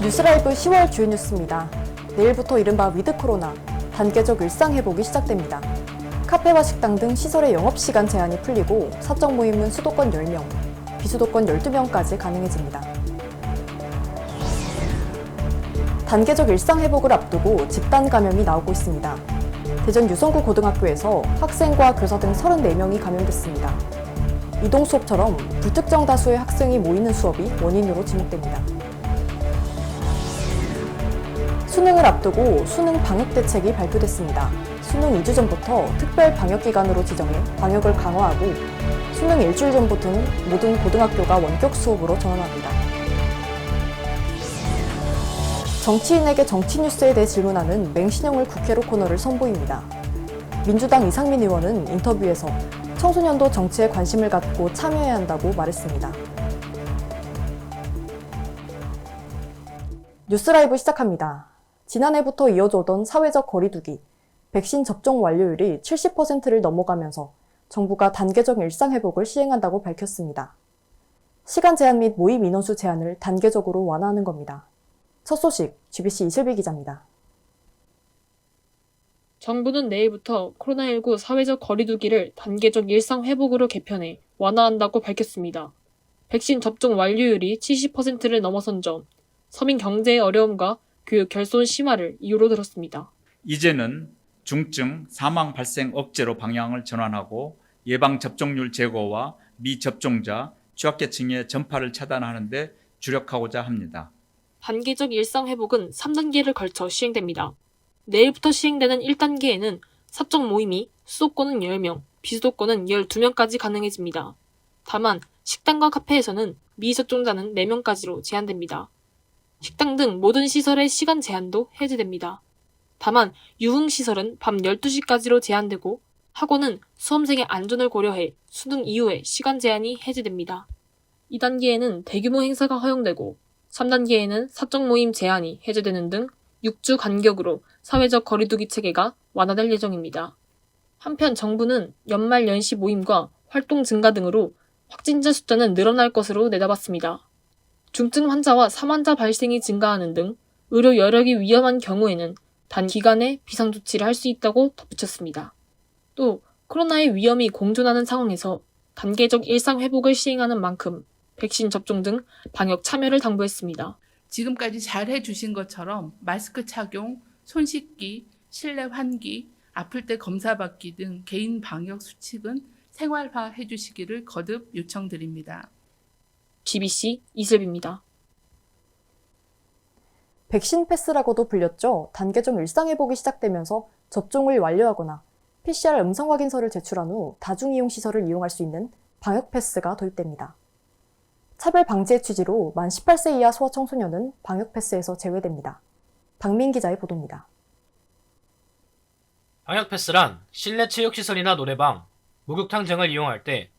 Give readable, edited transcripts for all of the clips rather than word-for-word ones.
뉴스라이브 10월 주요 뉴스입니다. 내일부터 이른바 위드 코로나, 단계적 일상 회복이 시작됩니다. 카페와 식당 등 시설의 영업시간 제한이 풀리고 사적 모임은 수도권 10명, 비수도권 12명까지 가능해집니다. 단계적 일상 회복을 앞두고 집단 감염이 나오고 있습니다. 대전 유성구 고등학교에서 학생과 교사 등 34명이 감염됐습니다. 이동 수업처럼 불특정 다수의 학생이 모이는 수업이 원인으로 지목됩니다. 수능을 앞두고 수능 방역 대책이 발표됐습니다. 수능 2주 전부터 특별 방역 기간으로 지정해 방역을 강화하고 수능 일주일 전부터는 모든 고등학교가 원격 수업으로 전환합니다. 정치인에게 정치 뉴스에 대해 질문하는 맹신형을 국회로 코너를 선보입니다. 민주당 이상민 의원은 인터뷰에서 청소년도 정치에 관심을 갖고 참여해야 한다고 말했습니다. 뉴스라이브 시작합니다. 지난해부터 이어져 오던 사회적 거리두기, 백신 접종 완료율이 70%를 넘어가면서 정부가 단계적 일상 회복을 시행한다고 밝혔습니다. 시간 제한 및 모임 인원수 제한을 단계적으로 완화하는 겁니다. 첫 소식, GBC 이슬비 기자입니다. 정부는 내일부터 코로나19 사회적 거리두기를 단계적 일상 회복으로 개편해 완화한다고 밝혔습니다. 백신 접종 완료율이 70%를 넘어선 점, 서민 경제의 어려움과 교육 결손 심화를 이유로 들었습니다. 이제는 중증, 사망 발생 억제로 방향을 전환하고 예방접종률 제고와 미접종자, 취약계층의 전파를 차단하는 데 주력하고자 합니다. 단계적 일상 회복은 3단계를 걸쳐 시행됩니다. 내일부터 시행되는 1단계에는 사적 모임이 수도권은 10명, 비수도권은 12명까지 가능해집니다. 다만 식당과 카페에서는 미접종자는 4명까지로 제한됩니다. 식당 등 모든 시설의 시간 제한도 해제됩니다. 다만 유흥시설은 밤 12시까지로 제한되고 학원은 수험생의 안전을 고려해 수능 이후에 시간 제한이 해제됩니다. 2단계에는 대규모 행사가 허용되고 3단계에는 사적 모임 제한이 해제되는 등 6주 간격으로 사회적 거리두기 체계가 완화될 예정입니다. 한편 정부는 연말 연시 모임과 활동 증가 등으로 확진자 숫자는 늘어날 것으로 내다봤습니다. 중증 환자와 사망자 발생이 증가하는 등 의료 여력이 위험한 경우에는 단기간에 비상조치를 할 수 있다고 덧붙였습니다. 또 코로나의 위험이 공존하는 상황에서 단계적 일상 회복을 시행하는 만큼 백신 접종 등 방역 참여를 당부했습니다. 지금까지 잘 해주신 것처럼 마스크 착용, 손 씻기, 실내 환기, 아플 때 검사받기 등 개인 방역 수칙은 생활화 해주시기를 거듭 요청드립니다. GBC 이슬비입니다. 백신 패스라고도 불렸죠. 단계적 일상 회복이 시작되면서 접종을 완료하거나 PCR 음성 확인서를 제출한 후 다중이용시설을 이용할 수 있는 방역 패스가 도입됩니다. 차별 방지의 취지로 만 18세 이하 소아청소년은 방역 패스에서 제외됩니다. 박민 기자의 보도입니다. 방역 패스란 실내 체육시설이나 노래방, 목욕탕 등을 이용할 때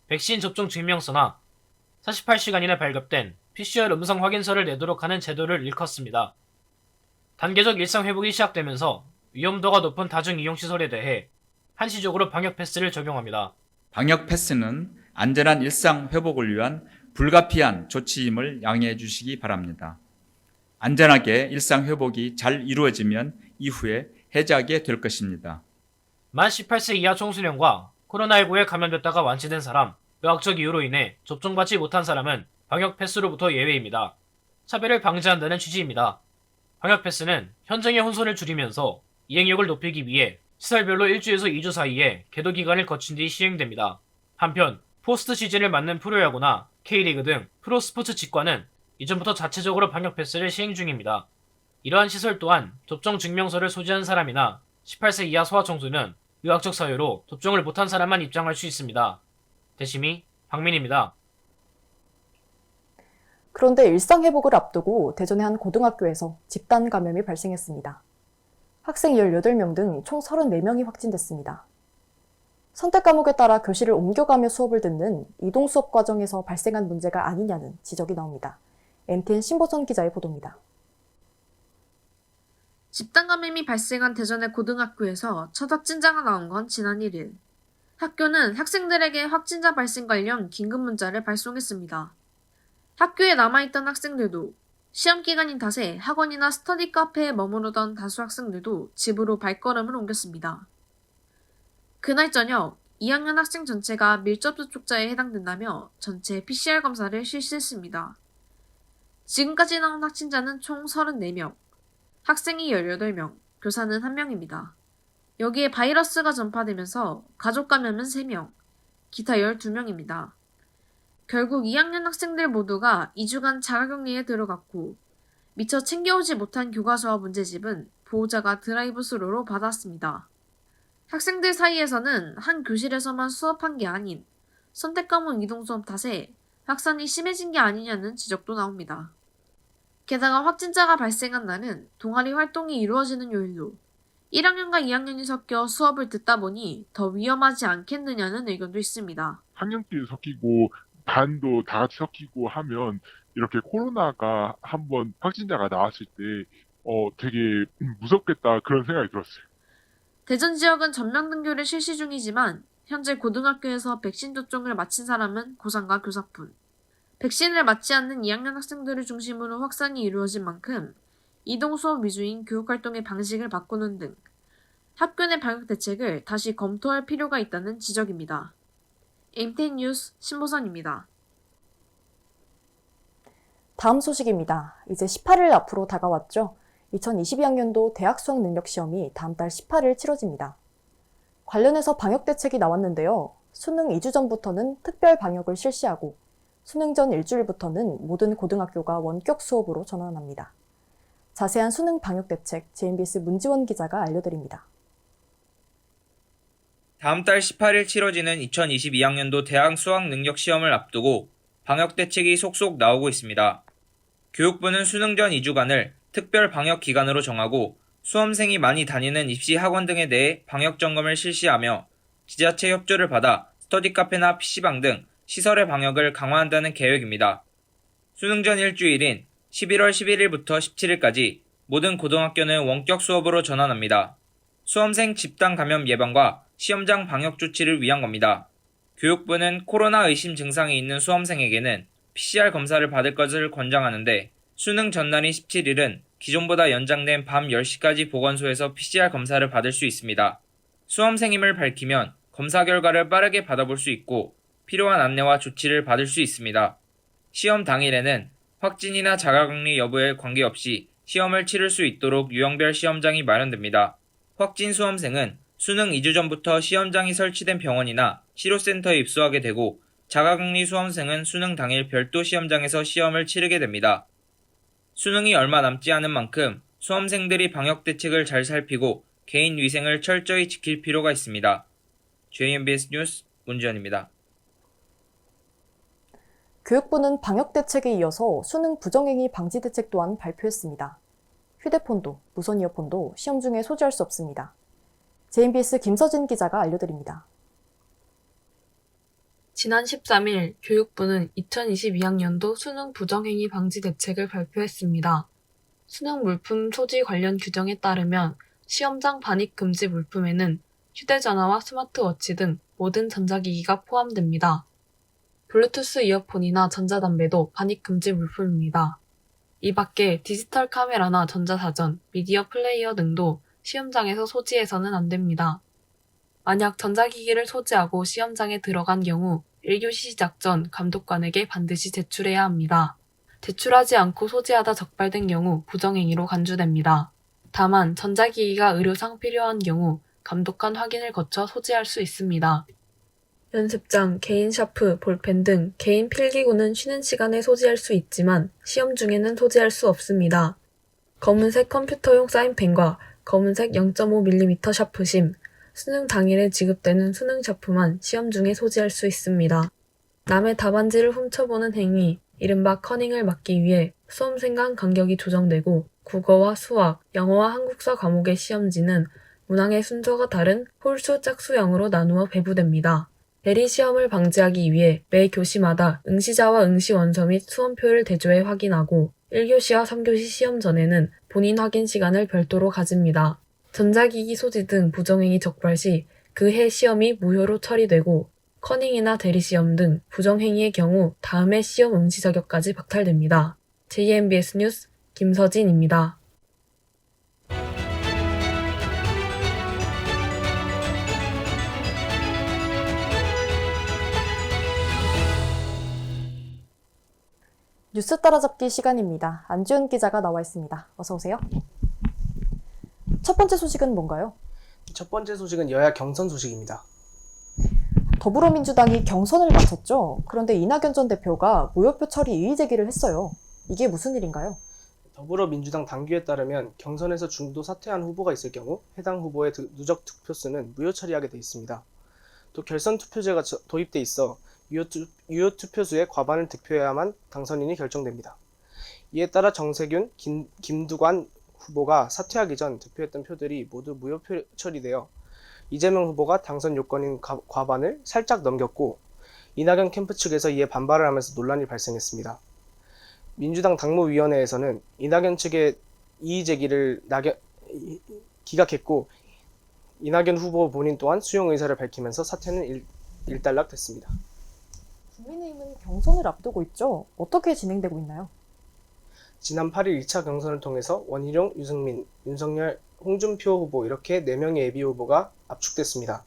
백신 접종 증명서나 48시간 이내 발급된 PCR 음성 확인서를 내도록 하는 제도를 일컫습니다. 단계적 일상 회복이 시작되면서 위험도가 높은 다중이용시설에 대해 한시적으로 방역 패스를 적용합니다. 방역 패스는 안전한 일상 회복을 위한 불가피한 조치임을 양해해 주시기 바랍니다. 안전하게 일상 회복이 잘 이루어지면 이후에 해제하게 될 것입니다. 만 18세 이하 청소년과 코로나19에 감염됐다가 완치된 사람, 의학적 이유로 인해 접종받지 못한 사람은 방역 패스로부터 예외입니다. 차별을 방지한다는 취지입니다. 방역 패스는 현장의 혼선을 줄이면서 이행력을 높이기 위해 시설별로 1주에서 2주 사이에 계도 기간을 거친 뒤 시행됩니다. 한편 포스트 시즌을 맞는 프로야구나 K리그 등 프로스포츠 직관은 이전부터 자체적으로 방역 패스를 시행 중입니다. 이러한 시설 또한 접종 증명서를 소지한 사람이나 18세 이하 소아청소년, 의학적 사유로 접종을 못한 사람만 입장할 수 있습니다. 대심이 박민입니다. 그런데 일상 회복을 앞두고 대전의 한 고등학교에서 집단 감염이 발생했습니다. 학생 18명 등 총 34명이 확진됐습니다. 선택 과목에 따라 교실을 옮겨가며 수업을 듣는 이동 수업 과정에서 발생한 문제가 아니냐는 지적이 나옵니다. NTN 신보선 기자의 보도입니다. 집단 감염이 발생한 대전의 고등학교에서 첫 확진자가 나온 건 지난 1일. 학교는 학생들에게 확진자 발생 관련 긴급 문자를 발송했습니다. 학교에 남아있던 학생들도 시험 기간인 탓에 학원이나 스터디 카페에 머무르던 다수 학생들도 집으로 발걸음을 옮겼습니다. 그날 저녁 2학년 학생 전체가 밀접 접촉자에 해당된다며 전체 PCR 검사를 실시했습니다. 지금까지 나온 확진자는 총 34명, 학생이 18명, 교사는 1명입니다. 여기에 바이러스가 전파되면서 가족 감염은 3명, 기타 12명입니다. 결국 2학년 학생들 모두가 2주간 자가격리에 들어갔고 미처 챙겨오지 못한 교과서와 문제집은 보호자가 드라이브 스루로 받았습니다. 학생들 사이에서는 한 교실에서만 수업한 게 아닌 선택과목 이동 수업 탓에 확산이 심해진 게 아니냐는 지적도 나옵니다. 게다가 확진자가 발생한 날은 동아리 활동이 이루어지는 요일로 1학년과 2학년이 섞여 수업을 듣다 보니 더 위험하지 않겠느냐는 의견도 있습니다. 학년끼리 섞이고 반도 다 같이 섞이고 하면 이렇게 코로나가 한번 확진자가 나왔을 때 되게 무섭겠다 그런 생각이 들었어요. 대전 지역은 전면 등교를 실시 중이지만 현재 고등학교에서 백신 접종을 마친 사람은 고3과 교사뿐. 백신을 맞지 않는 2학년 학생들을 중심으로 확산이 이루어진 만큼 이동 수업 위주인 교육활동의 방식을 바꾸는 등 학교 내 방역 대책을 다시 검토할 필요가 있다는 지적입니다. MTN 뉴스 신보선입니다. 다음 소식입니다. 이제 18일 앞으로 다가왔죠. 2022학년도 대학 수학 능력 시험이 다음 달 18일 치러집니다. 관련해서 방역 대책이 나왔는데요. 수능 2주 전부터는 특별 방역을 실시하고 수능 전 일주일부터는 모든 고등학교가 원격 수업으로 전환합니다. 자세한 수능 방역 대책 JMBS 문지원 기자가 알려드립니다. 다음 달 18일 치러지는 2022학년도 대학 수학 능력 시험을 앞두고 방역 대책이 속속 나오고 있습니다. 교육부는 수능 전 2주간을 특별 방역 기간으로 정하고 수험생이 많이 다니는 입시 학원 등에 대해 방역 점검을 실시하며 지자체 협조를 받아 스터디 카페나 PC방 등 시설의 방역을 강화한다는 계획입니다. 수능 전 일주일인 11월 11일부터 17일까지 모든 고등학교는 원격 수업으로 전환합니다. 수험생 집단 감염 예방과 시험장 방역 조치를 위한 겁니다. 교육부는 코로나 의심 증상이 있는 수험생에게는 PCR 검사를 받을 것을 권장하는데 수능 전날인 17일은 기존보다 연장된 밤 10시까지 보건소에서 PCR 검사를 받을 수 있습니다. 수험생임을 밝히면 검사 결과를 빠르게 받아볼 수 있고 필요한 안내와 조치를 받을 수 있습니다. 시험 당일에는 확진이나 자가격리 여부에 관계없이 시험을 치를 수 있도록 유형별 시험장이 마련됩니다. 확진 수험생은 수능 2주 전부터 시험장이 설치된 병원이나 치료센터에 입소하게 되고 자가격리 수험생은 수능 당일 별도 시험장에서 시험을 치르게 됩니다. 수능이 얼마 남지 않은 만큼 수험생들이 방역 대책을 잘 살피고 개인 위생을 철저히 지킬 필요가 있습니다. JMBS 뉴스 문지연입니다. 교육부는 방역 대책에 이어서 수능 부정행위 방지 대책 또한 발표했습니다. 휴대폰도 무선 이어폰도 시험 중에 소지할 수 없습니다. JMBS 김서진 기자가 알려드립니다. 지난 13일 교육부는 2022학년도 수능 부정행위 방지 대책을 발표했습니다. 수능 물품 소지 관련 규정에 따르면 시험장 반입 금지 물품에는 휴대전화와 스마트워치 등 모든 전자기기가 포함됩니다. 블루투스 이어폰이나 전자담배도 반입 금지 물품입니다. 이 밖에 디지털 카메라나 전자사전, 미디어 플레이어 등도 시험장에서 소지해서는 안 됩니다. 만약 전자기기를 소지하고 시험장에 들어간 경우 1교시 시작 전 감독관에게 반드시 제출해야 합니다. 제출하지 않고 소지하다 적발된 경우 부정행위로 간주됩니다. 다만 전자기기가 의료상 필요한 경우 감독관 확인을 거쳐 소지할 수 있습니다. 연습장, 개인 샤프, 볼펜 등 개인 필기구는 쉬는 시간에 소지할 수 있지만 시험 중에는 소지할 수 없습니다. 검은색 컴퓨터용 사인펜과 검은색 0.5mm 샤프심, 수능 당일에 지급되는 수능 샤프만 시험 중에 소지할 수 있습니다. 남의 답안지를 훔쳐보는 행위, 이른바 커닝을 막기 위해 수험생 간 간격이 조정되고 국어와 수학, 영어와 한국사 과목의 시험지는 문항의 순서가 다른 홀수 짝수형으로 나누어 배부됩니다. 대리시험을 방지하기 위해 매 교시마다 응시자와 응시원서 및 수험표를 대조해 확인하고 1교시와 3교시 시험 전에는 본인 확인 시간을 별도로 가집니다. 전자기기 소지 등 부정행위 적발 시 그 해 시험이 무효로 처리되고 커닝이나 대리시험 등 부정행위의 경우 다음 해 시험 응시 자격까지 박탈됩니다. JMBS 뉴스 김서진입니다. 뉴스 따라잡기 시간입니다. 안지훈 기자가 나와 있습니다. 어서 오세요. 첫 번째 소식은 뭔가요? 첫 번째 소식은 여야 경선 소식입니다. 더불어민주당이 경선을 마쳤죠. 그런데 이낙연 전 대표가 무효표 처리 이의 제기를 했어요. 이게 무슨 일인가요? 더불어민주당 당규에 따르면 경선에서 중도 사퇴한 후보가 있을 경우 해당 후보의 누적 득표수는 무효 처리하게 돼 있습니다. 또 결선 투표제가 도입돼 있어 유효 투표수의 과반을 득표해야만 당선인이 결정됩니다. 이에 따라 정세균, 김두관 후보가 사퇴하기 전 득표했던 표들이 모두 무효표 처리되어 이재명 후보가 당선 요건인 과반을 살짝 넘겼고 이낙연 캠프 측에서 이에 반발을 하면서 논란이 발생했습니다. 민주당 당무위원회에서는 이낙연 측의 이의 제기를 기각했고 이낙연 후보 본인 또한 수용 의사를 밝히면서 사퇴는 일단락됐습니다. 국민의힘은 경선을 앞두고 있죠. 어떻게 진행되고 있나요? 지난 8일 2차 경선을 통해서 원희룡, 유승민, 윤석열, 홍준표 후보 이렇게 4명의 예비 후보가 압축됐습니다.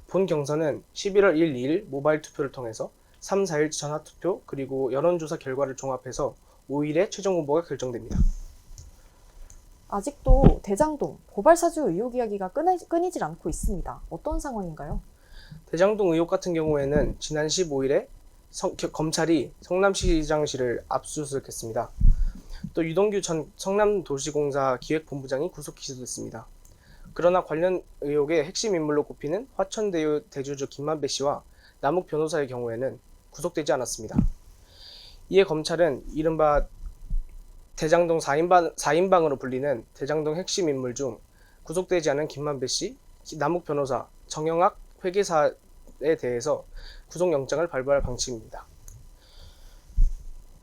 본 경선은 11월 1, 2일 모바일 투표를 통해서 3, 4일 전화 투표 그리고 여론조사 결과를 종합해서 5일에 최종 후보가 결정됩니다. 아직도 대장동, 고발사주 의혹 이야기가 끊이질 않고 있습니다. 어떤 상황인가요? 대장동 의혹 같은 경우에는 지난 15일에 검찰이 성남시장실을 압수수색했습니다. 또 유동규 전 성남도시공사 기획본부장이 구속 기소됐습니다. 그러나 관련 의혹의 핵심 인물로 꼽히는 화천대유 대주주 김만배 씨와 남욱 변호사의 경우에는 구속되지 않았습니다. 이에 검찰은 이른바 대장동 4인방으로 불리는 대장동 핵심 인물 중 구속되지 않은 김만배 씨, 남욱 변호사, 정영학 회계사에 대해서 구속영장을 발부할 방침입니다.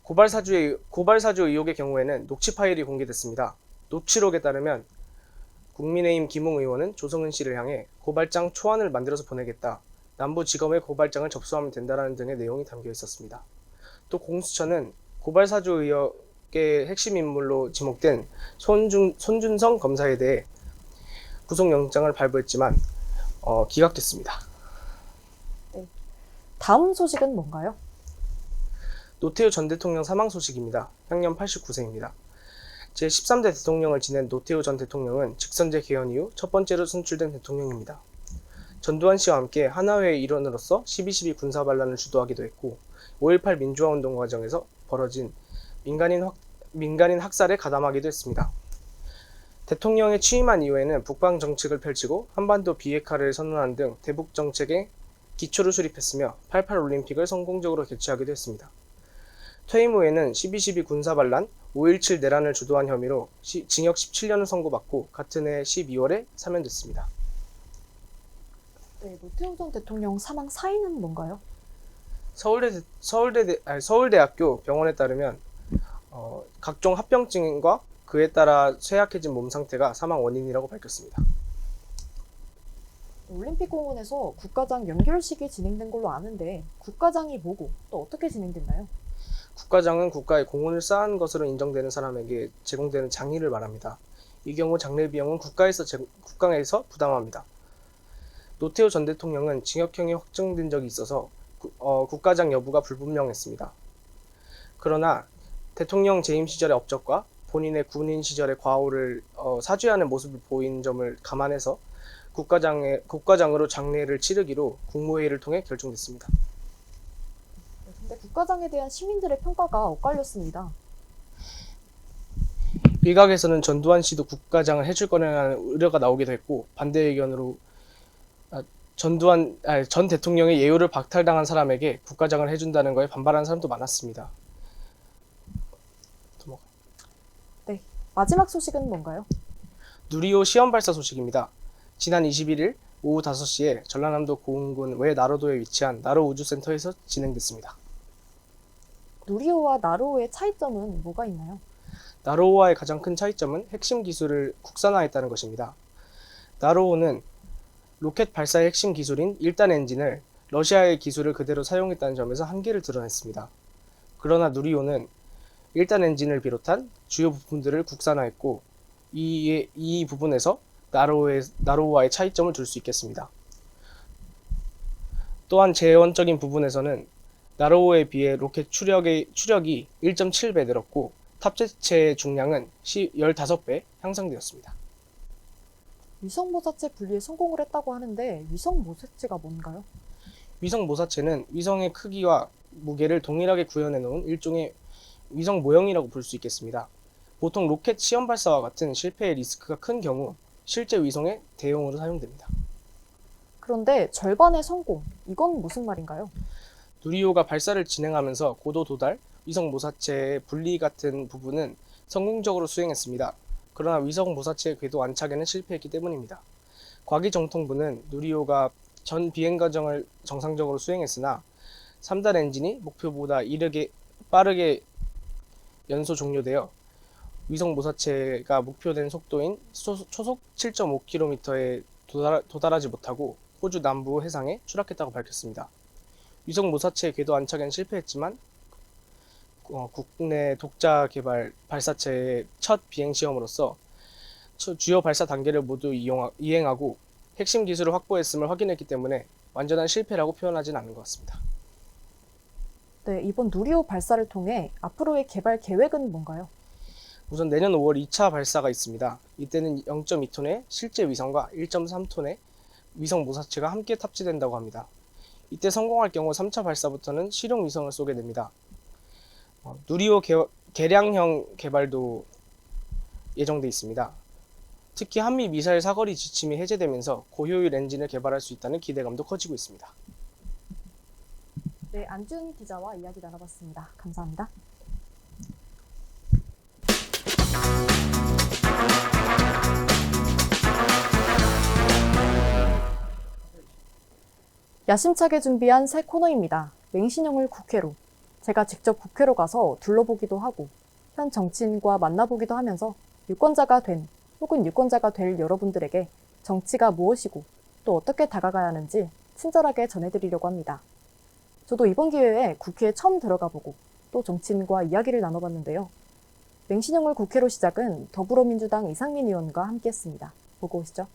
고발사주 의혹의 경우에는 녹취 파일이 공개됐습니다. 녹취록에 따르면 국민의힘 김웅 의원은 조성은 씨를 향해 고발장 초안을 만들어서 보내겠다. 남부지검에 고발장을 접수하면 된다라는 등의 내용이 담겨 있었습니다. 또 공수처는 고발사주 의혹의 핵심 인물로 지목된 손준성 검사에 대해 구속영장을 발부했지만 기각됐습니다. 다음 소식은 뭔가요? 노태우 전 대통령 사망 소식입니다. 향년 89세입니다. 제13대 대통령을 지낸 노태우 전 대통령은 직선제 개헌 이후 첫 번째로 선출된 대통령입니다. 전두환 씨와 함께 하나회의 일원으로서 12.12 군사반란을 주도하기도 했고 5.18 민주화운동 과정에서 벌어진 민간인 학살에 가담하기도 했습니다. 대통령에 취임한 이후에는 북방 정책을 펼치고 한반도 비핵화를 선언한 등 대북 정책에 기초를 수립했으며 88 올림픽을 성공적으로 개최하기도 했습니다. 퇴임 후에는 12.12 군사반란, 5.17 내란을 주도한 혐의로 징역 17년을 선고받고 같은 해 12월에 사면됐습니다. 네, 노태우 전 대통령 사망 사인은 뭔가요? 서울대학교 병원에 따르면 각종 합병증과 그에 따라 쇠약해진 몸 상태가 사망 원인이라고 밝혔습니다. 올림픽공원에서 국가장 연결식이 진행된 걸로 아는데 국가장이 뭐고 또 어떻게 진행됐나요? 국가장은 국가의 공헌을 쌓은 것으로 인정되는 사람에게 제공되는 장의를 말합니다. 이 경우 장례 비용은 국가에서 부담합니다. 노태우 전 대통령은 징역형이 확정된 적이 있어서 국가장 여부가 불분명했습니다. 그러나 대통령 재임 시절의 업적과 본인의 군인 시절의 과오를 사죄하는 모습을 보인 점을 감안해서 국가장으로 장례를 치르기로 국무회의를 통해 결정됐습니다. 근데 국가장에 대한 시민들의 평가가 엇갈렸습니다. 일각에서는 전두환 씨도 국가장을 해줄 거냐는 우려가 나오기도 했고 반대 의견으로 전 대통령의 예우를 박탈당한 사람에게 국가장을 해준다는 거에 반발하는 사람도 많았습니다. 네, 마지막 소식은 뭔가요? 누리호 시험 발사 소식입니다. 지난 21일 오후 5시에 전라남도 고흥군 외나로도에 위치한 나로 우주센터에서 진행됐습니다. 누리호와 나로호의 차이점은 뭐가 있나요? 나로호와의 가장 큰 차이점은 핵심 기술을 국산화했다는 것입니다. 나로호는 로켓 발사의 핵심 기술인 1단 엔진을 러시아의 기술을 그대로 사용했다는 점에서 한계를 드러냈습니다. 그러나 누리호는 1단 엔진을 비롯한 주요 부품들을 국산화했고 이 부분에서 나로우와의 차이점을 둘 수 있겠습니다. 또한 재원적인 부분에서는 나로우에 비해 로켓 추력이 1.7배 늘었고 탑재체 중량은 15배 향상되었습니다. 위성 모사체 분리에 성공을 했다고 하는데 위성 모사체가 뭔가요? 위성 모사체는 위성의 크기와 무게를 동일하게 구현해 놓은 일종의 위성 모형이라고 볼 수 있겠습니다. 보통 로켓 시험 발사와 같은 실패의 리스크가 큰 경우 실제 위성의 대용으로 사용됩니다. 그런데 절반의 성공, 이건 무슨 말인가요? 누리호가 발사를 진행하면서 고도 도달, 위성 모사체의 분리 같은 부분은 성공적으로 수행했습니다. 그러나 위성 모사체의 궤도 안착에는 실패했기 때문입니다. 과기정통부는 누리호가 전 비행 과정을 정상적으로 수행했으나 3단 엔진이 목표보다 빠르게 연소 종료되어 위성 모사체가 목표된 속도인 초속 7.5km에 도달하지 못하고 호주 남부 해상에 추락했다고 밝혔습니다. 위성 모사체 궤도 안착에는 실패했지만 국내 독자 개발 발사체의 첫 비행 시험으로서 주요 발사 단계를 모두 이행하고 핵심 기술을 확보했음을 확인했기 때문에 완전한 실패라고 표현하지는 않는 것 같습니다. 네, 이번 누리호 발사를 통해 앞으로의 개발 계획은 뭔가요? 우선 내년 5월 2차 발사가 있습니다. 이때는 0.2톤의 실제 위성과 1.3톤의 위성 모사체가 함께 탑재된다고 합니다. 이때 성공할 경우 3차 발사부터는 실용 위성을 쏘게 됩니다. 누리호 개량형 개발도 예정돼 있습니다. 특히 한미 미사일 사거리 지침이 해제되면서 고효율 엔진을 개발할 수 있다는 기대감도 커지고 있습니다. 네, 안준 기자와 이야기 나눠봤습니다. 감사합니다. 야심차게 준비한 새 코너입니다. 맹신형을 국회로. 제가 직접 국회로 가서 둘러보기도 하고 현 정치인과 만나보기도 하면서 유권자가 된 혹은 유권자가 될 여러분들에게 정치가 무엇이고 또 어떻게 다가가야 하는지 친절하게 전해드리려고 합니다. 저도 이번 기회에 국회에 처음 들어가 보고 또 정치인과 이야기를 나눠봤는데요. 맹신형을 국회로 시작은 더불어민주당 이상민 의원과 함께했습니다. 보고 오시죠.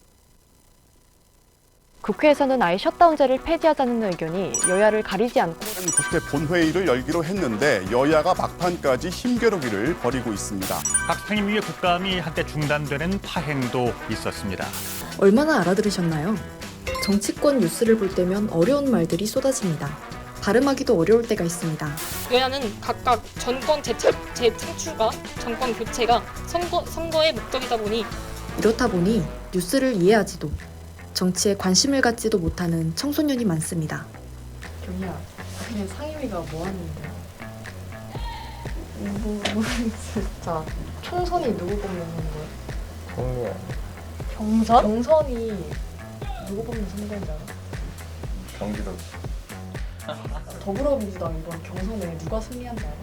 국회에서는 아예 셧다운제를 폐지하자는 의견이 여야를 가리지 않고 국회 본회의를 열기로 했는데 여야가 막판까지 힘겨루기를 벌이고 있습니다. 각 상임위의 국감이 한때 중단되는 파행도 있었습니다. 얼마나 알아들으셨나요? 정치권 뉴스를 볼 때면 어려운 말들이 쏟아집니다. 발음하기도 어려울 때가 있습니다. 여야는 각각 정권 재창출과 정권 교체가 선거의 목적이다 보니 이렇다 보니 뉴스를 이해하지도 정치에 관심을 갖지도 못하는 청소년이 많습니다. 경희야, 그냥 상임위가 뭐 하는 거야? 진짜 총선이 누구 뽑는 거야? 경선? 경선이 누구 뽑는 선거인지 알아? 경기도. 더불어민주당 이번 경선에 누가 승리한지 알아?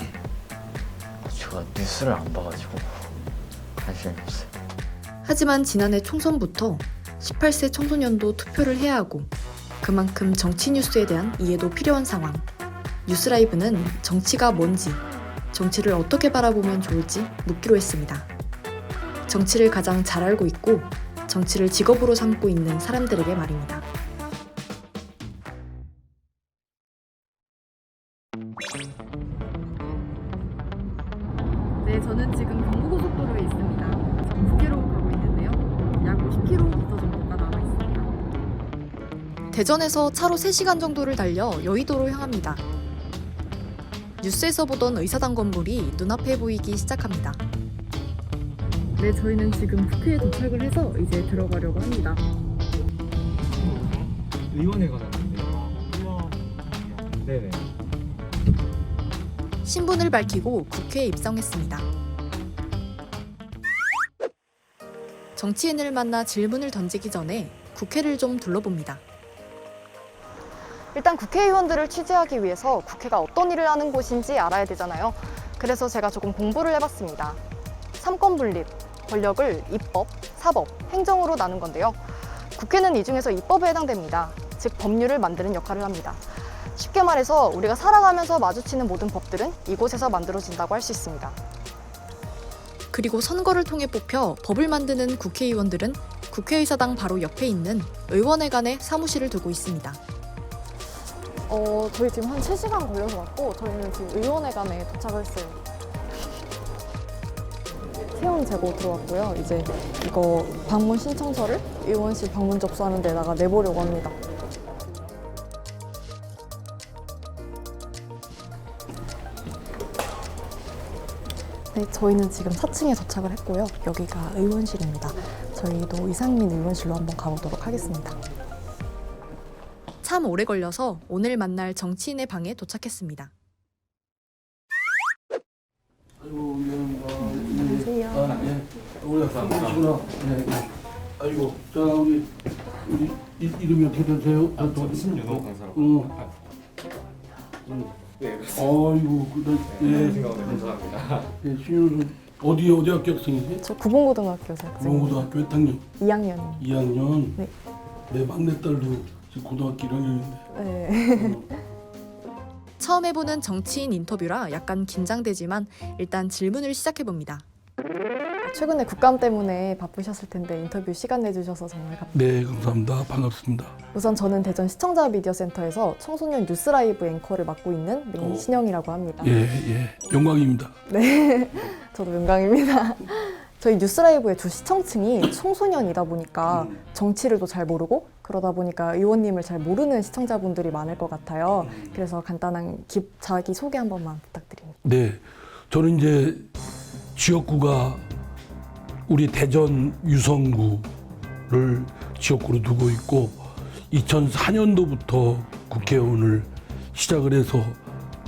제가 뉴스를 안 봐가지고 관심이 없어요. 하지만 지난해 총선부터 18세 청소년도 투표를 해야 하고 그만큼 정치 뉴스에 대한 이해도 필요한 상황. 뉴스라이브는 정치가 뭔지, 정치를 어떻게 바라보면 좋을지 묻기로 했습니다. 정치를 가장 잘 알고 있고 정치를 직업으로 삼고 있는 사람들에게 말입니다. 네, 저는 지금 경부고속도로에 있습니다. 국회로 가고 있는데요. 약 50km 정도가 남아 있습니다. 대전에서 차로 3시간 정도를 달려 여의도로 향합니다. 뉴스에서 보던 의사당 건물이 눈앞에 보이기 시작합니다. 네, 저희는 지금 국회에 도착을 해서 이제 들어가려고 합니다. 의원회가 나는데요. 네네. 신분을 밝히고 국회에 입성했습니다. 정치인을 만나 질문을 던지기 전에 국회를 좀 둘러봅니다. 일단 국회의원들을 취재하기 위해서 국회가 어떤 일을 하는 곳인지 알아야 되잖아요. 그래서 제가 조금 공부를 해봤습니다. 삼권 분립, 권력을 입법, 사법, 행정으로 나눈 건데요. 국회는 이 중에서 입법에 해당됩니다. 즉 법률을 만드는 역할을 합니다. 쉽게 말해서 우리가 살아가면서 마주치는 모든 법들은 이곳에서 만들어진다고 할 수 있습니다. 그리고 선거를 통해 뽑혀 법을 만드는 국회의원들은 국회의사당 바로 옆에 있는 의원회관에 사무실을 두고 있습니다. 저희 지금 한 3시간 걸려서 왔고 저희는 지금 의원회관에 도착을 했어요. 체온 재고 들어왔고요. 이제 이거 방문 신청서를 의원실 방문 접수하는 데다가 내보려고 합니다. 네, 저희는 지금 4층에 도착을 했고요. 여기가 의원실입니다. 저희도 이상민 의원실로 한번 가보도록 하겠습니다. 참 오래 걸려서 오늘 만날 정치인의 방에 도착했습니다. 안녕하세요. 우리 감사합니다. 네. 아이고, 자 우리 이름이 어떻게 되세요? 신윤호 강사라고. 네. 아이고, 네. 감사합니다. 네, 신윤호 어디 학교 학생이지? 저 구봉고등학교 학생입니다. 구봉고등학교 몇 학년? 2학년. 2학년. 네. 내 막내딸도 지금 고등학교 1학년인데. 네. 처음 해보는 정치인 인터뷰라 약간 긴장되지만 일단 질문을 시작해봅니다. 최근에 국감 때문에 바쁘셨을 텐데 인터뷰 시간 내주셔서 정말 감사합니다. 네, 감사합니다. 반갑습니다. 우선 저는 대전 시청자 미디어 센터에서 청소년 뉴스 라이브 앵커를 맡고 있는 맹신영이라고 합니다. 예, 영광입니다. 네, 저도 영광입니다. 저희 뉴스 라이브의 주 시청층이 청소년이다 보니까 정치를 또 잘 모르고 그러다 보니까 의원님을 잘 모르는 시청자분들이 많을 것 같아요. 그래서 간단한 자기 소개 한 번만 부탁드립니다. 네, 저는 이제 지역구가 우리 대전 유성구를 지역구로 두고 있고 2004년도부터 국회의원을 시작을 해서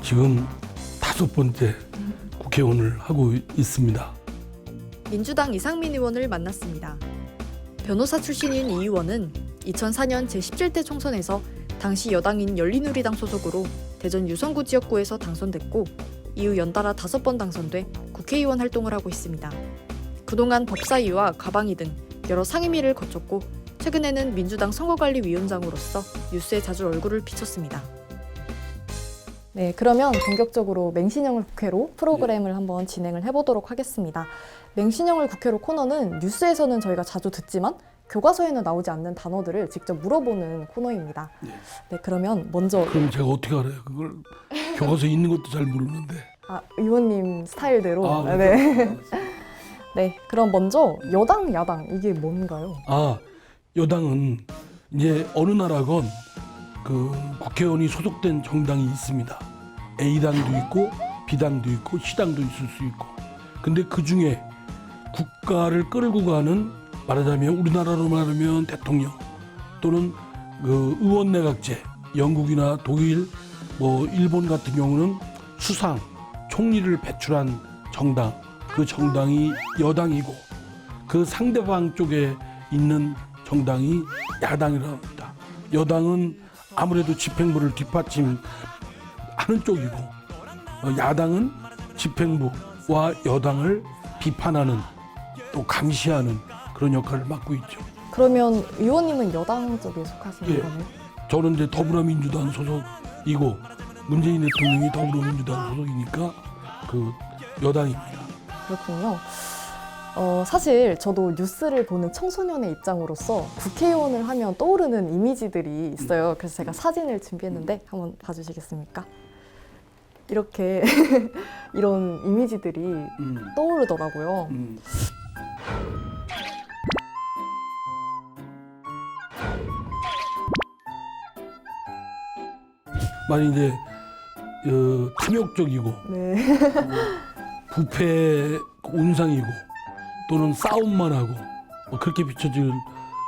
지금 5번째 국회의원을 하고 있습니다. 민주당 이상민 의원을 만났습니다. 변호사 출신인 이 의원은 2004년 제17대 총선에서 당시 여당인 열린우리당 소속으로 대전 유성구 지역구에서 당선됐고 이후 연달아 5번 당선돼 국회의원 활동을 하고 있습니다. 그동안 법사위와 가방위 등 여러 상임위를 거쳤고 최근에는 민주당 선거관리위원장으로서 뉴스에 자주 얼굴을 비쳤습니다. 네, 그러면 본격적으로 맹신영을 국회로 프로그램을 한번 진행을 해보도록 하겠습니다. 맹신영을 국회로 코너는 뉴스에서는 저희가 자주 듣지만 교과서에는 나오지 않는 단어들을 직접 물어보는 코너입니다. 네, 그러면 먼저 그럼 제가 어떻게 알아요? 그걸 교과서에 있는 것도 잘 모르는데. 의원님 스타일대로. 네. 네. 네, 그럼 먼저 여당, 야당 이게 뭔가요? 여당은 이제 어느 나라건 그 국회의원이 소속된 정당이 있습니다. A당도 있고 B당도 있고 C당도 있을 수 있고. 근데 그 중에 국가를 끌고 가는 말하자면 우리나라로 말하면 대통령 또는 그 의원 내각제, 영국이나 독일, 일본 같은 경우는 수상, 총리를 배출한 정당, 그 정당이 여당이고 그 상대방 쪽에 있는 정당이 야당이라고 합니다. 여당은 아무래도 집행부를 뒷받침하는 쪽이고 야당은 집행부와 여당을 비판하는 또 감시하는 그런 역할을 맡고 있죠. 그러면 의원님은 여당 쪽에 속하시는 거네요? 저는 이제 더불어민주당 소속이고 문재인 대통령이 더불어민주당 소속이니까 그 여당입니다. 그렇군요. 사실 저도 뉴스를 보는 청소년의 입장으로서 국회의원을 하면 떠오르는 이미지들이 있어요. 그래서 제가 사진을 준비했는데 한번 봐주시겠습니까? 이렇게 이런 이미지들이 떠오르더라고요. 많이 이제 탐욕적이고 네. 부패 온상이고 또는 싸움만 하고 그렇게 비춰진다는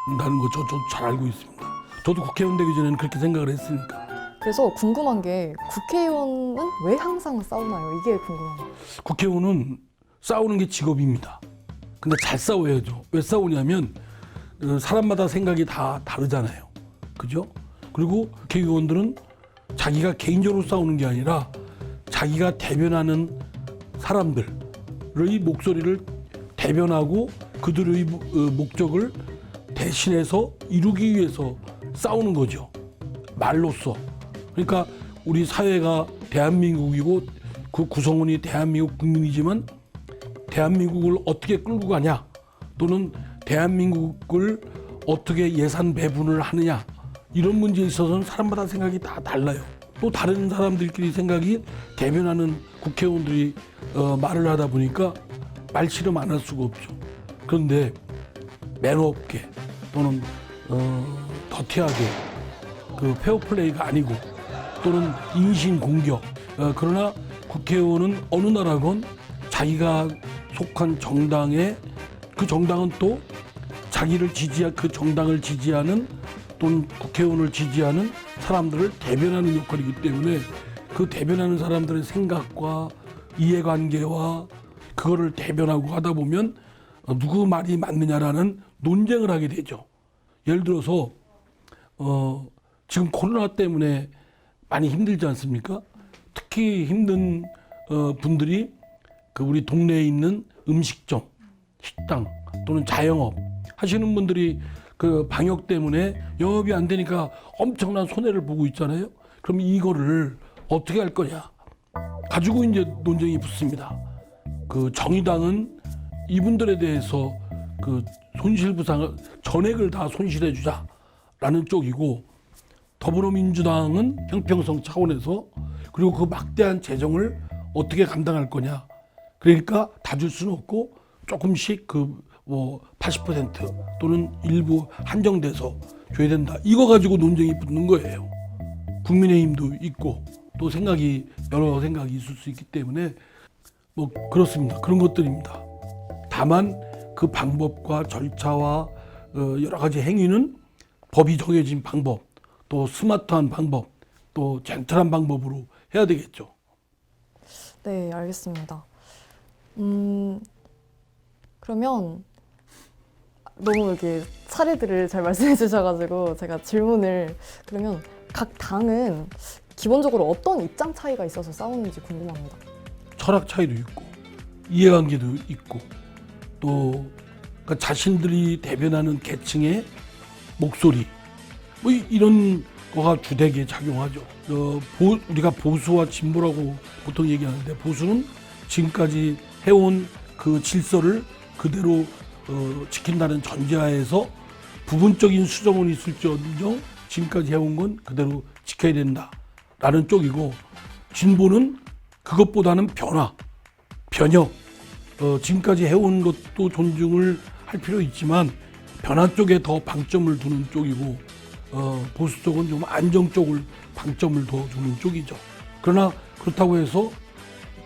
거 저도 잘 알고 있습니다. 저도 국회의원 되기 전에는 그렇게 생각을 했으니까. 그래서 궁금한 게 국회의원은 왜 항상 싸우나요? 이게 궁금해요. 국회의원은 싸우는 게 직업입니다. 근데 잘 싸워야죠. 왜 싸우냐면 사람마다 생각이 다 다르잖아요. 그죠? 그리고 국회의원들은 자기가 개인적으로 싸우는 게 아니라 자기가 대변하는 사람들의 목소리를 대변하고 그들의 목적을 대신해서 이루기 위해서 싸우는 거죠. 말로써. 그러니까 우리 사회가 대한민국이고 그 구성원이 대한민국 국민이지만 대한민국을 어떻게 끌고 가냐 또는 대한민국을 어떻게 예산 배분을 하느냐 이런 문제에 있어서는 사람마다 생각이 다 달라요. 또 다른 사람들끼리 생각이 대변하는 국회의원들이 말을 하다 보니까 말씨름 안 할 수가 없죠. 그런데 매너 없게 또는 더티하게 그 페어플레이가 아니고 또는 인신공격 그러나 국회의원은 어느 나라건 자기가 속한 정당에 그 정당은 또 자기를 지지한 그 정당을 지지하는 또는 국회의원을 지지하는 사람들을 대변하는 역할이기 때문에 그 대변하는 사람들의 생각과 이해관계와 그거를 대변하고 하다 보면 누구 말이 맞느냐라는 논쟁을 하게 되죠. 예를 들어서 지금 코로나 때문에 많이 힘들지 않습니까? 특히 힘든 분들이 그 우리 동네에 있는 음식점, 식당 또는 자영업 하시는 분들이 그 방역 때문에 영업이 안 되니까 엄청난 손해를 보고 있잖아요. 그럼 이거를 어떻게 할 거냐 가지고 이제 논쟁이 붙습니다. 그 정의당은 이분들에 대해서 그 손실부상을 전액을 다 손실해 주자라는 쪽이고 더불어민주당은 형평성 차원에서 그리고 그 막대한 재정을 어떻게 감당할 거냐. 그러니까 다 줄 수는 없고 조금씩 그 뭐 80% 또는 일부 한정돼서 줘야 된다. 이거 가지고 논쟁이 붙는 거예요. 국민의힘도 있고 또 생각이 여러 생각이 있을 수 있기 때문에 뭐 그렇습니다. 그런 것들입니다. 다만 그 방법과 절차와 여러 가지 행위는 법이 정해진 방법, 또 스마트한 방법, 또 젠틀한 방법으로 해야 되겠죠. 네, 알겠습니다. 그러면 너무 이렇게 사례들을 잘 말씀해 주셔가지고 제가 질문을 그러면 각 당은 기본적으로 어떤 입장 차이가 있어서 싸우는지 궁금합니다. 철학 차이도 있고 이해관계도 있고 또 그러니까 자신들이 대변하는 계층의 목소리 뭐 이런 거가 주되게 작용하죠. 우리가 보수와 진보라고 보통 얘기하는데 보수는 지금까지 해온 그 질서를 그대로 지킨다는 전제하에서 부분적인 수정은 있을지언정 지금까지 해온 건 그대로 지켜야 된다라는 쪽이고 진보는 그것보다는 변혁 지금까지 해온 것도 존중을 할 필요 있지만 변화 쪽에 더 방점을 두는 쪽이고 보수 쪽은 좀 안정 쪽을 방점을 더 두는 쪽이죠. 그러나 그렇다고 해서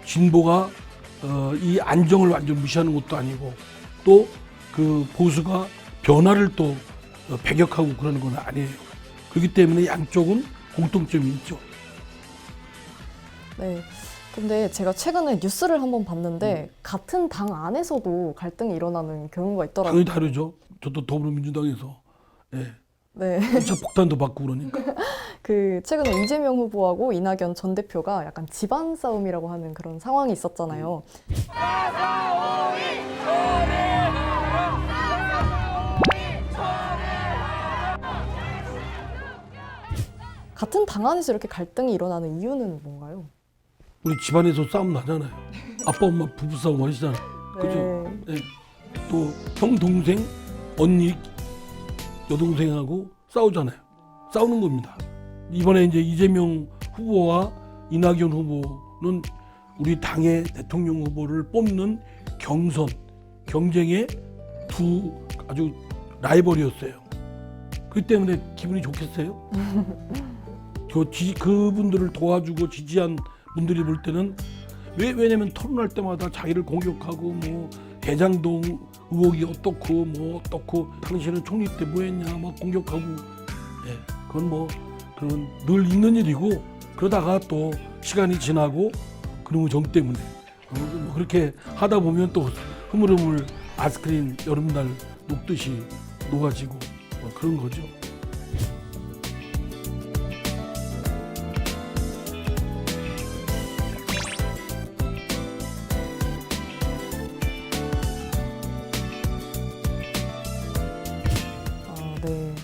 진보가 이 안정을 완전 무시하는 것도 아니고 또 그 보수가 변화를 또 배격하고 그러는 건 아니에요. 그렇기 때문에 양쪽은 공통점이 있죠. 네. 근데 제가 최근에 뉴스를 한번 봤는데 같은 당 안에서도 갈등이 일어나는 경우가 있더라고요. 당연히 다르죠. 저도 더불어민주당에서 네. 네. 차 폭탄도 받고 그러니까. 그 최근에 이재명 후보하고 이낙연 전 대표가 약간 집안 싸움이라고 하는 그런 상황이 있었잖아요. 같은 당 안에서 이렇게 갈등이 일어나는 이유는 뭔가요? 우리 집안에서 싸움 나잖아요. 아빠 엄마 부부 싸움 하시잖아요. 그죠? 네. 또 형 동생 언니 여동생하고 싸우잖아요. 싸우는 겁니다. 이번에 이제 이재명 후보와 이낙연 후보는 우리 당의 대통령 후보를 뽑는 경쟁의 두 아주 라이벌이었어요. 그 때문에 기분이 좋겠어요? 그분들을 도와주고 지지한 분들이 볼 때는 왜냐면 토론할 때마다 자기를 공격하고 뭐 대장동 의혹이 어떻고 당신은 총리 때 뭐 했냐 막 공격하고 그건 늘 있는 일이고 그러다가 또 시간이 지나고 그놈의 정 때문에 그렇게 하다 보면 또 흐물흐물 아이스크림 여름날 녹듯이 녹아지고 그런 거죠. 네.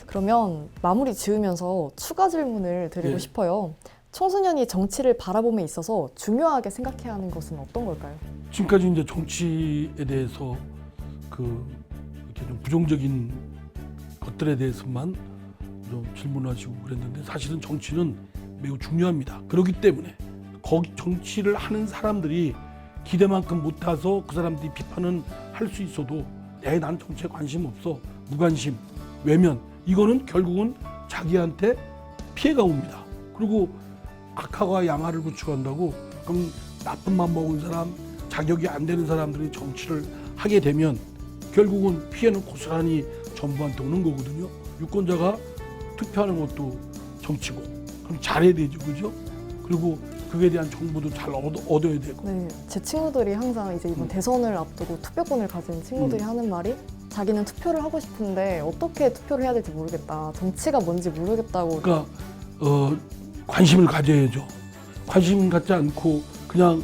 그러면 마무리 지으면서 추가 질문을 드리고 싶어요. 청소년이 정치를 바라봄에 있어서 중요하게 생각해야 하는 것은 어떤 걸까요? 지금까지 이제 정치에 대해서 이렇게 좀 부정적인 것들에 대해서만 좀 질문하시고 그랬는데 사실은 정치는 매우 중요합니다. 그렇기 때문에 거기 정치를 하는 사람들이 기대만큼 못해서 그 사람들이 비판은 할 수 있어도 난 정치에 관심 없어, 무관심, 외면, 이거는 결국은 자기한테 피해가 옵니다. 그리고 악화가 양화를 구축한다고 그럼 나쁜 맘 먹은 사람, 자격이 안 되는 사람들이 정치를 하게 되면 결국은 피해는 고스란히 정부한테 오는 거거든요. 유권자가 투표하는 것도 정치고 그럼 잘해야 되죠, 그죠? 그리고 그에 대한 정보도 잘 얻어야 되고. 네, 제 친구들이 항상 이제 이번 대선을 앞두고 투표권을 가진 친구들이 하는 말이 자기는 투표를 하고 싶은데 어떻게 투표를 해야 될지 모르겠다. 정치가 뭔지 모르겠다고. 그러니까 관심을 가져야죠. 관심 갖지 않고 그냥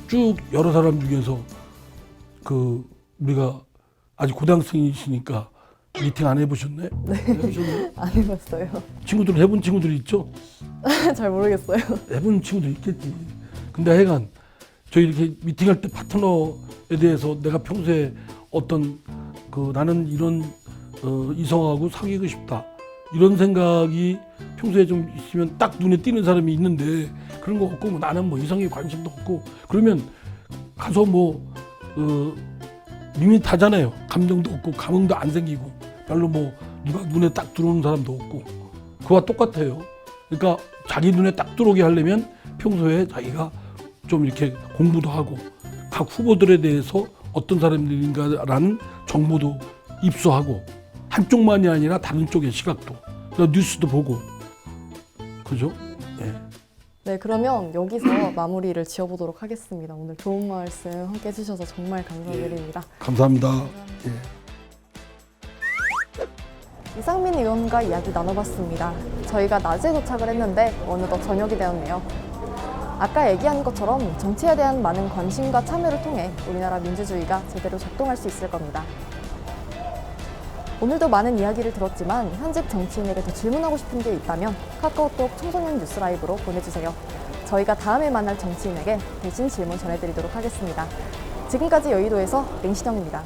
쭉 여러 사람 중에서 우리가 아직 고등학생이시니까 미팅 안 해보셨네? 네, 해보셨네? 안 해봤어요. 친구들 해본 친구들이 있죠? 잘 모르겠어요. 해본 친구들 있겠지. 근데 하여간 저희 이렇게 미팅할 때 파트너에 대해서 내가 평소에 어떤 나는 이런 이성하고 사귀고 싶다 이런 생각이 평소에 좀 있으면 딱 눈에 띄는 사람이 있는데 그런 거 없고 나는 이성에 관심도 없고 그러면 가서 밋밋하잖아요. 감정도 없고 감흥도 안 생기고 별로 누가 눈에 딱 들어오는 사람도 없고 그와 똑같아요. 그러니까 자기 눈에 딱 들어오게 하려면 평소에 자기가 좀 이렇게 공부도 하고 각 후보들에 대해서 어떤 사람들인가라는 정보도 입수하고 한쪽만이 아니라 다른 쪽의 시각도 뉴스도 보고 그죠? 네. 네, 그러면 여기서 마무리를 지어보도록 하겠습니다. 오늘 좋은 말씀 함께 해주셔서 정말 감사드립니다. 감사합니다. 예. 이상민 의원과 이야기 나눠봤습니다. 저희가 낮에 도착을 했는데 어느덧 저녁이 되었네요. 아까 얘기한 것처럼 정치에 대한 많은 관심과 참여를 통해 우리나라 민주주의가 제대로 작동할 수 있을 겁니다. 오늘도 많은 이야기를 들었지만 현직 정치인에게 더 질문하고 싶은 게 있다면 카카오톡 청소년 뉴스 라이브로 보내주세요. 저희가 다음에 만날 정치인에게 대신 질문 전해드리도록 하겠습니다. 지금까지 여의도에서 맹신영입니다.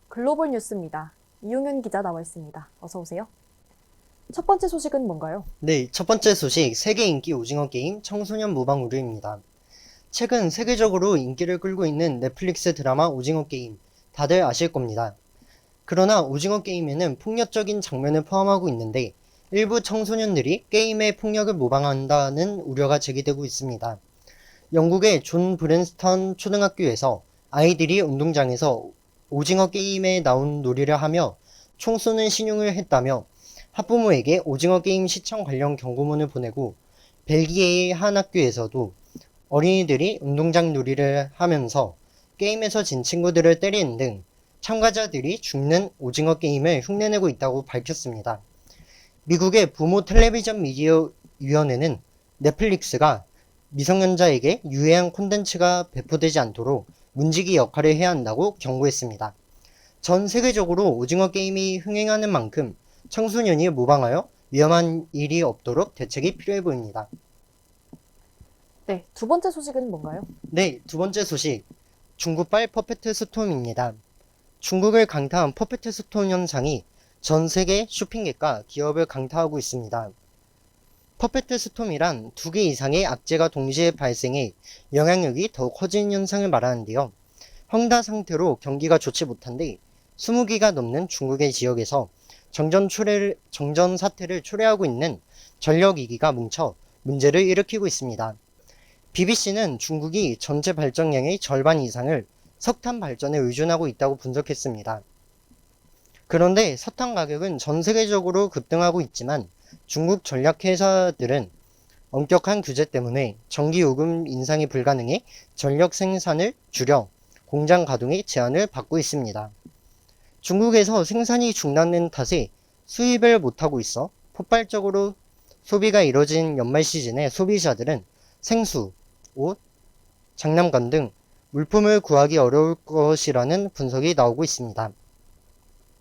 글로벌 뉴스입니다. 이용현 기자 나와 있습니다. 어서 오세요. 첫 번째 소식은 뭔가요? 네, 첫 번째 소식, 세계 인기 오징어 게임 청소년 무방 의류입니다. 최근 세계적으로 인기를 끌고 있는 넷플릭스 드라마 오징어 게임, 다들 아실 겁니다. 그러나 오징어 게임에는 폭력적인 장면을 포함하고 있는데 일부 청소년들이 게임의 폭력을 모방한다는 우려가 제기되고 있습니다. 영국의 존 브랜스턴 초등학교에서 아이들이 운동장에서 오징어 게임에 나온 놀이를 하며 총 쏘는 신용을 했다며 학부모에게 오징어 게임 시청 관련 경고문을 보내고 벨기에의 한 학교에서도 어린이들이 운동장 놀이를 하면서 게임에서 진 친구들을 때리는 등 참가자들이 죽는 오징어 게임을 흉내내고 있다고 밝혔습니다. 미국의 부모 텔레비전 미디어 위원회는 넷플릭스가 미성년자에게 유해한 콘텐츠가 배포되지 않도록 문지기 역할을 해야 한다고 경고했습니다. 전 세계적으로 오징어 게임이 흥행하는 만큼 청소년이 모방하여 위험한 일이 없도록 대책이 필요해 보입니다. 네, 두 번째 소식은 뭔가요? 네, 두 번째 소식. 중국발 퍼펙트 스톰입니다. 중국을 강타한 퍼펙트 스톰 현상이 전 세계 쇼핑객과 기업을 강타하고 있습니다. 퍼펙트 스톰이란 2개 이상의 악재가 동시에 발생해 영향력이 더 커진 현상을 말하는데요. 황다 상태로 경기가 좋지 못한데 20기가 넘는 중국의 지역에서 정전 사태를 초래하고 있는 전력위기가 뭉쳐 문제를 일으키고 있습니다. BBC는 중국이 전체 발전량의 절반 이상을 석탄 발전에 의존하고 있다고 분석했습니다. 그런데 석탄 가격은 전 세계적으로 급등하고 있지만 중국 전략회사들은 엄격한 규제 때문에 전기요금 인상이 불가능해 전력 생산을 줄여 공장 가동에 제한을 받고 있습니다. 중국에서 생산이 중단된 탓에 수입을 못하고 있어 폭발적으로 소비가 이뤄진 연말 시즌에 소비자들은 생수, 옷, 장난감 등 물품을 구하기 어려울 것이라는 분석이 나오고 있습니다.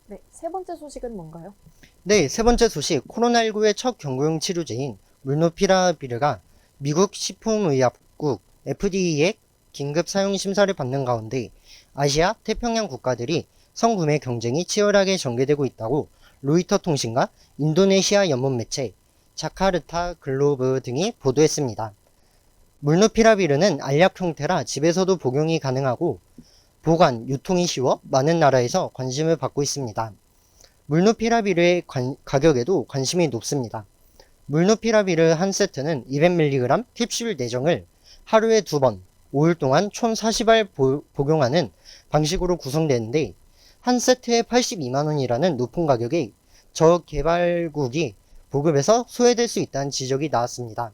네, 세 번째 소식은 뭔가요? 네, 세 번째 소식, 코로나19의 첫 경구용 치료제인 물누피라비르가 미국 식품의약국 FDA의 긴급 사용 심사를 받는 가운데 아시아, 태평양 국가들이 성구매 경쟁이 치열하게 전개되고 있다고 로이터 통신과 인도네시아 연문 매체 자카르타 글로브 등이 보도했습니다. 물누피라비르는 알약 형태라 집에서도 복용이 가능하고 보관, 유통이 쉬워 많은 나라에서 관심을 받고 있습니다. 물누피라비르의 가격에도 관심이 높습니다. 물누피라비르 한 세트는 200mg 캡슐 4정을 하루에 2번, 5일 동안 총 40알 복용하는 방식으로 구성되는데 한 세트에 82만원이라는 높은 가격에 저개발국이 보급해서 소외될 수 있다는 지적이 나왔습니다.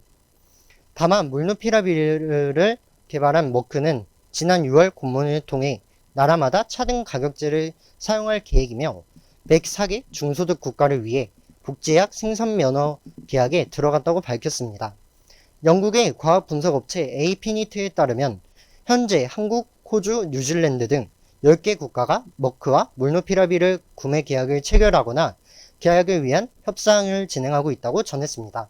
다만 물누피라비르를 개발한 머크는 지난 6월 공문을 통해 나라마다 차등 가격제를 사용할 계획이며 104개 중소득 국가를 위해 복제약 생산 면허 계약에 들어갔다고 밝혔습니다. 영국의 과학 분석 업체 에이피니트에 따르면 현재 한국, 호주, 뉴질랜드 등 10개 국가가 머크와 물누피라비르 구매 계약을 체결하거나 계약을 위한 협상을 진행하고 있다고 전했습니다.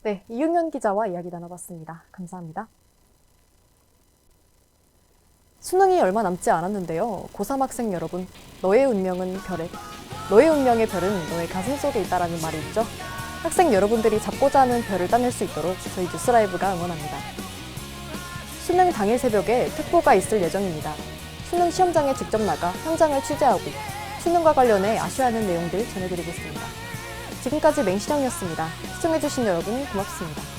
네, 이윤현 기자와 이야기 나눠봤습니다. 감사합니다. 수능이 얼마 남지 않았는데요. 고3 학생 여러분, 너의 운명의 별은 너의 가슴 속에 있다라는 말이 있죠. 학생 여러분들이 잡고자 하는 별을 따낼 수 있도록 저희 뉴스라이브가 응원합니다. 수능 당일 새벽에 특보가 있을 예정입니다. 수능 시험장에 직접 나가 현장을 취재하고 수능과 관련해 아쉬워하는 내용들 전해드리겠습니다. 지금까지 맹신영이었습니다. 시청해주신 여러분 고맙습니다.